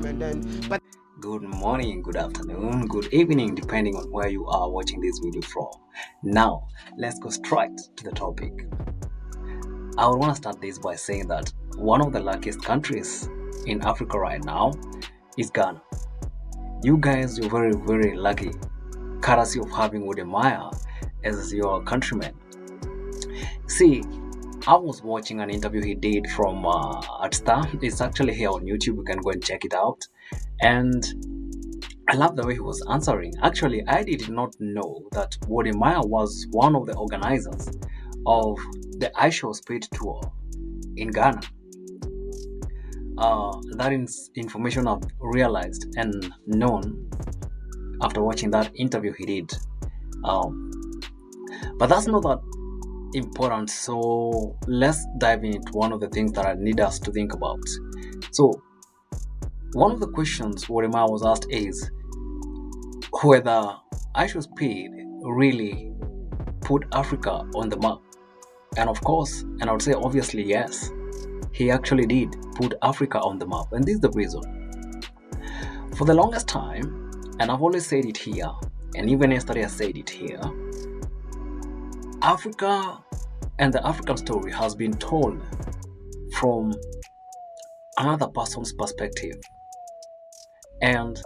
time, and then but Good morning, good afternoon, good evening, depending on where you are watching this video from. Now, let's go straight to the topic. I would want to start this by saying that one of the luckiest countries in Africa right now is Ghana. You guys, you're very, very lucky, courtesy of having Wode Maya as your countryman. See, I was watching an interview he did from at Star. It's actually here on YouTube. You can go and check it out. And I love the way he was answering. Actually, I did not know that Wode Maya was one of the organizers of the iShow Speed Tour in Ghana. That is information I've realized and known after watching that interview he did. But that's not that important. So let's dive into one of the things that I need us to think about. So one of the questions Wode Maya was asked is whether iShow Speed really put Africa on the map. And of course, and I would say obviously yes, he actually did put Africa on the map. And this is the reason. For the longest time, and I've always said it here, and even yesterday I said it here, Africa and the African story has been told from another person's perspective. And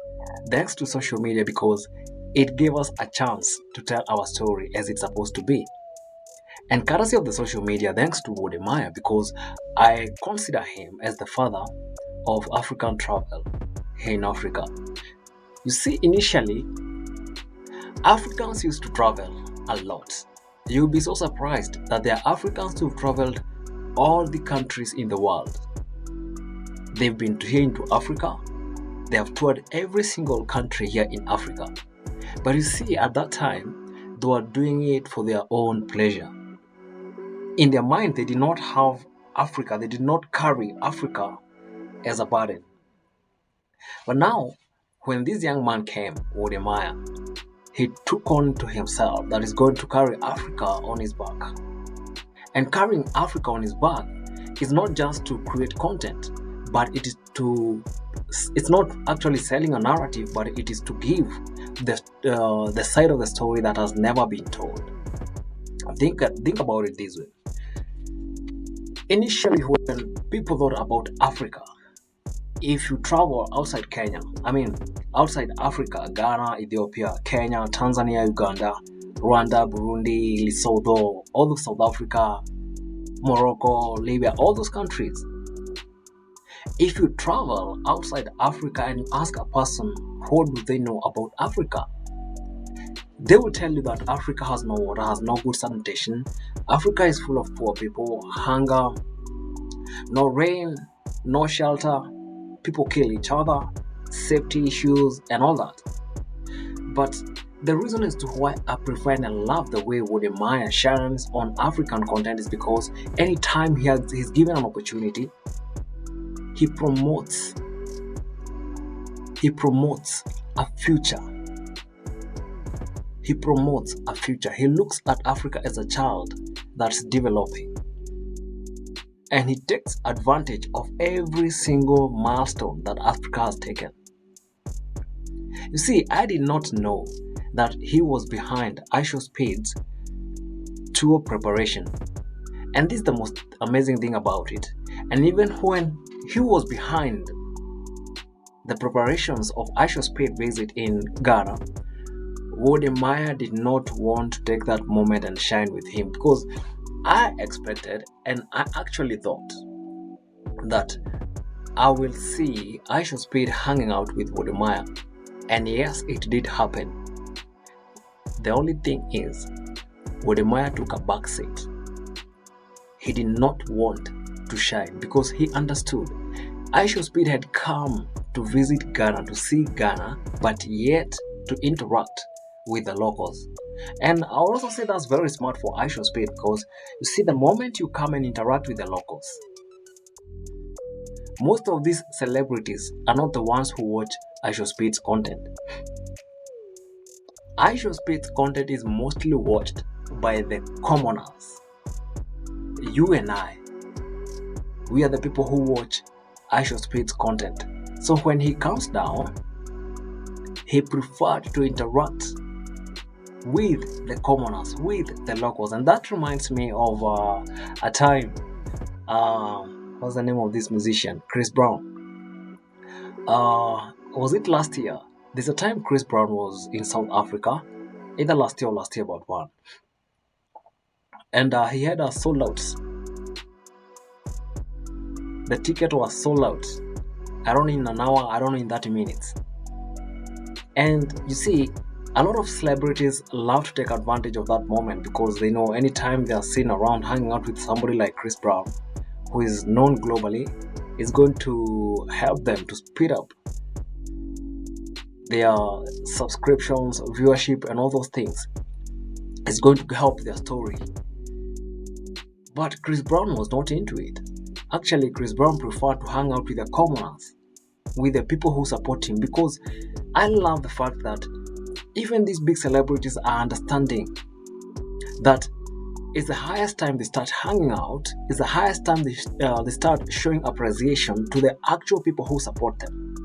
thanks to social media, because it gave us a chance to tell our story as it's supposed to be. And courtesy of the social media, thanks to Wode Maya, because I consider him as the father of African travel here in Africa. You see, initially, Africans used to travel a lot. You'll be so surprised that there are Africans who've traveled all the countries in the world. They've been here into Africa. They have toured every single country here in Africa. But you see, at that time, they were doing it for their own pleasure. In their mind, they did not have Africa. They did not carry Africa as a burden. But now, when this young man came, Wode Maya, he took on to himself that he's going to carry Africa on his back. And carrying Africa on his back is not just to create content, but it's not actually selling a narrative, but it is to give the side of the story that has never been told. Think about it this way. Initially, when people thought about Africa, if you travel outside Kenya, outside Africa, Ghana, Ethiopia, Kenya, Tanzania, Uganda, Rwanda, Burundi, Lesotho, all of South Africa, Morocco, Libya, all those countries. If you travel outside Africa and you ask a person what do they know about Africa, they will tell you that Africa has no water, has no good sanitation. Africa is full of poor people, hunger, no rain, no shelter, people kill each other, safety issues, and all that. But the reason as to why I prefer and I love the way Wode Maya shines on African content is because anytime he's given an opportunity, he promotes a future. He promotes a future. He looks at Africa as a child that's developing. And he takes advantage of every single milestone that Africa has taken. You see, I did not know that he was behind iShow Speed's tour preparation. And this is the most amazing thing about it. And even when he was behind the preparations of iShow Speed visit in Ghana, Wode Maya did not want to take that moment and shine with him, because I expected and I actually thought that I will see iShow Speed hanging out with Wode Maya. And yes, it did happen. The only thing is, Wode Maya took a back seat. He did not want to shine because he understood iShow Speed had come to visit Ghana, to see Ghana, but yet to interact with the locals. And I will also say that's very smart for iShow Speed, because you see, the moment you come and interact with the locals, most of these celebrities are not the ones who watch iShow Speed's content. iShow Speed's content is mostly watched by the commoners. You and I, we are the people who watch iShow Speed's content. So when he comes down, he preferred to interact with the commoners, with the locals. And that reminds me of a time, what's the name of this musician? Chris Brown. Was it last year? There's a time Chris Brown was in South Africa, either last year or last year about one. And he had a sold out. The ticket was sold out. I don't know in an hour, I don't know in 30 minutes. And you see, a lot of celebrities love to take advantage of that moment because they know anytime they are seen around hanging out with somebody like Chris Brown, who is known globally, is going to help them to speed up their subscriptions, viewership, and all those things. It's going to help their story. But Chris Brown was not into it. Actually, Chris Brown preferred to hang out with the commoners, with the people who support him, because I love the fact that even these big celebrities are understanding that it's the highest time they start hanging out, it's the highest time they start showing appreciation to the actual people who support them.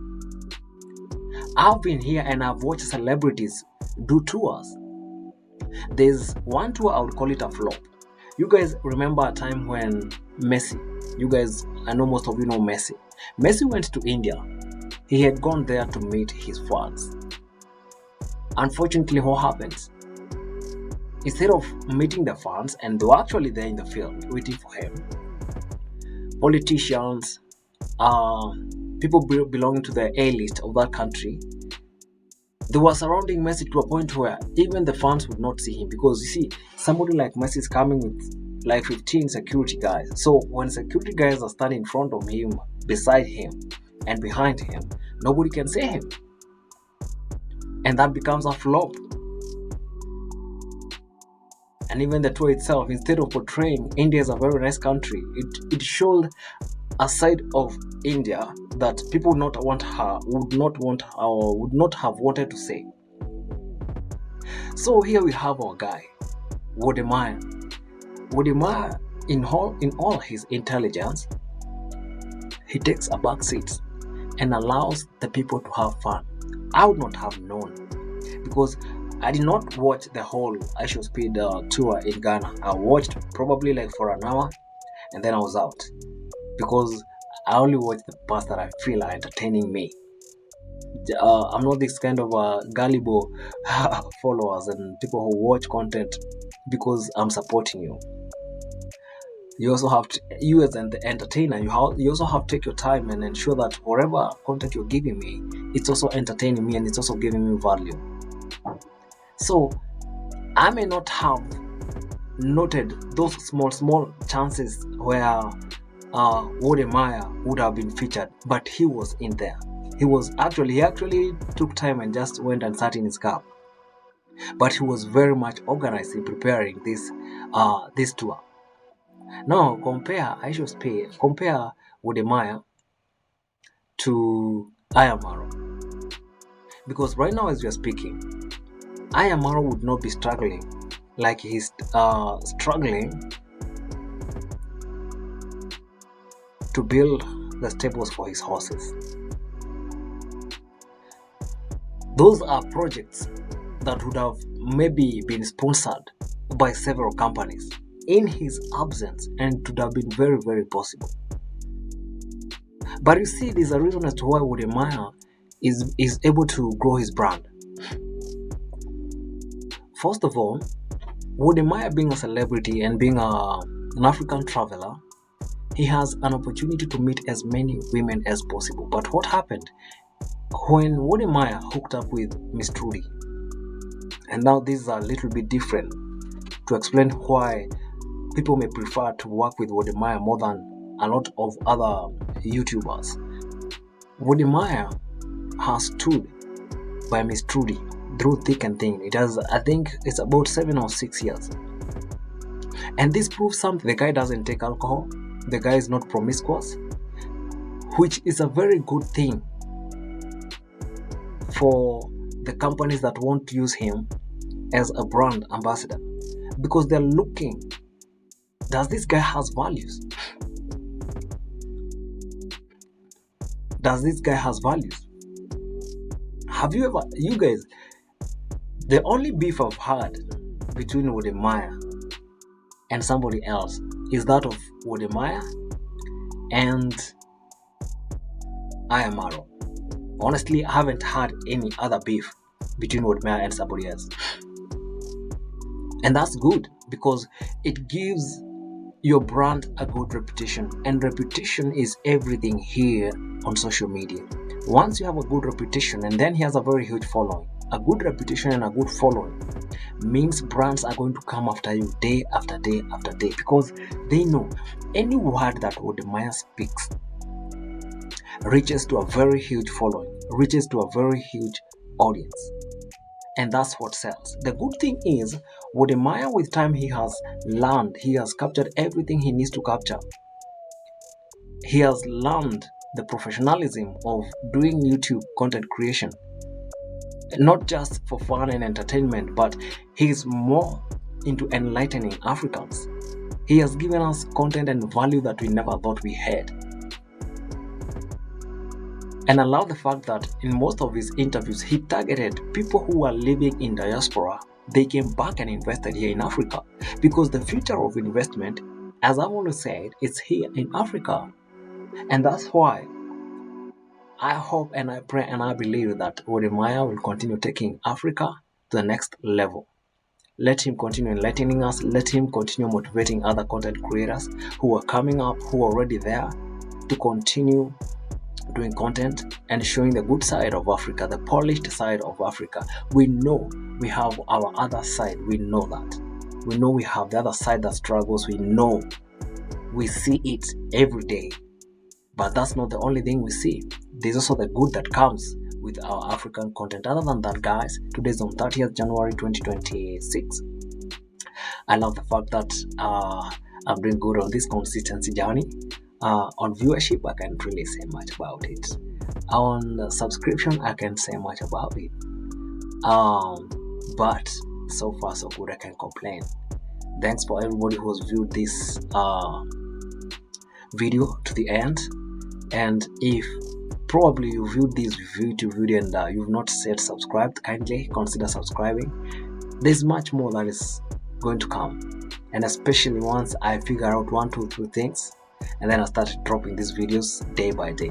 I've been here and I've watched celebrities do tours. There's one tour, I would call it a flop. You guys remember a time when Messi, I know most of you know Messi. Messi went to India. He had gone there to meet his fans. Unfortunately, what happens? Instead of meeting the fans, and they were actually there in the field waiting for him, politicians, people belonging to the A-list of that country, they were surrounding Messi to a point where even the fans would not see him, because you see, somebody like Messi is coming with like 15 security guys. So when security guys are standing in front of him, beside him, and behind him, nobody can see him. And that becomes a flop. And even the tour itself, instead of portraying India as a very nice country, it showed a side of India that people would not have wanted to say. So here we have our guy, Wode Maya. Wode Maya, in all his intelligence, he takes a back seat and allows the people to have fun. I would not have known, because I did not watch the whole I Show Speed tour in Ghana. I watched probably like for an hour and then I was out, because I only watch the parts that I feel are entertaining me. I'm not this kind of gullible followers and people who watch content because I'm supporting you. You also have to, you as an entertainer, you also have to take your time and ensure that whatever content you're giving me, it's also entertaining me and it's also giving me value. So I may not have noted those small chances where Wode Maya would have been featured, but he was in there. He actually took time and just went and sat in his car. But he was very much organized in preparing this tour. Now compare Wode Maya to Ayamaro, because right now as we are speaking, Ayamaro would not be struggling like he's struggling to build the stables for his horses. Those are projects that would have maybe been sponsored by several companies in his absence, and it would have been very, very possible. But you see, there's a reason as to why Wode Maya is able to grow his brand. First of all, Wode Maya being a celebrity and being an African traveler, he has an opportunity to meet as many women as possible. But what happened when Wode Maya hooked up with Miss Trudy? And now this is a little bit different to explain why people may prefer to work with Wode Maya more than a lot of other YouTubers. Wode Maya has stood by Miss Trudy through thick and thin. It has, I think it's about 7 or 6 years. And this proves something. The guy doesn't take alcohol. The guy is not promiscuous, which is a very good thing for the companies that want to use him as a brand ambassador, because they're looking, does this guy has values? Does this guy has values? Have you ever, you guys, the only beef I've had between Wode Maya and somebody else is that of Wode Maya and Ayamaro. Honestly, I haven't had any other beef between Wode Maya and somebody else. And that's good because it gives your brand a good reputation, and reputation is everything here on social media. Once you have a good reputation, and then he has a very huge following, a good reputation and a good following means brands are going to come after you day after day after day, because they know any word that Wode Maya speaks reaches to a very huge following, reaches to a very huge audience. And that's what sells. The good thing is, Wode Maya, with time, he has learned, he has captured everything he needs to capture. He has learned the professionalism of doing YouTube content creation, not just for fun and entertainment, but he's more into enlightening Africans. He has given us content and value that we never thought we had. And I love the fact that in most of his interviews, he targeted people who are living in diaspora. They came back and invested here in Africa, because the future of investment, as I've always said, is here in Africa. And that's why I hope and I pray and I believe that Wode Maya will continue taking Africa to the next level. Let him continue enlightening us. Let him continue motivating other content creators who are coming up, who are already there, to continue doing content and showing the good side of Africa, the polished side of Africa. We know we have our other side. We know that. We know we have the other side that struggles. We know. We see it every day. But that's not the only thing we see. There's also the good that comes with our African content. Other than that, guys, today's on 30th January 2026. I love the fact that I'm doing good on this consistency journey. On viewership, I can't really say much about it. On subscription, I can't say much about it. But so far so good, I can't complain. Thanks for everybody who's viewed this video to the end. And if probably you viewed this YouTube video and you've not said subscribed, kindly consider subscribing. There's much more that is going to come, and especially once I figure out 1, 2, 3 things, and then I started dropping these videos day by day.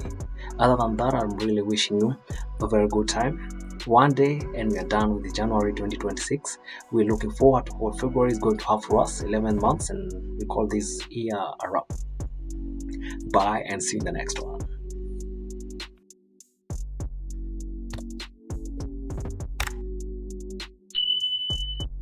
Other than that, I'm really wishing you a very good time. One day and we are done with the January 2026. We're looking forward to what February is going to have for us, 11 months, and we call this year a wrap. Bye and see you in the next one.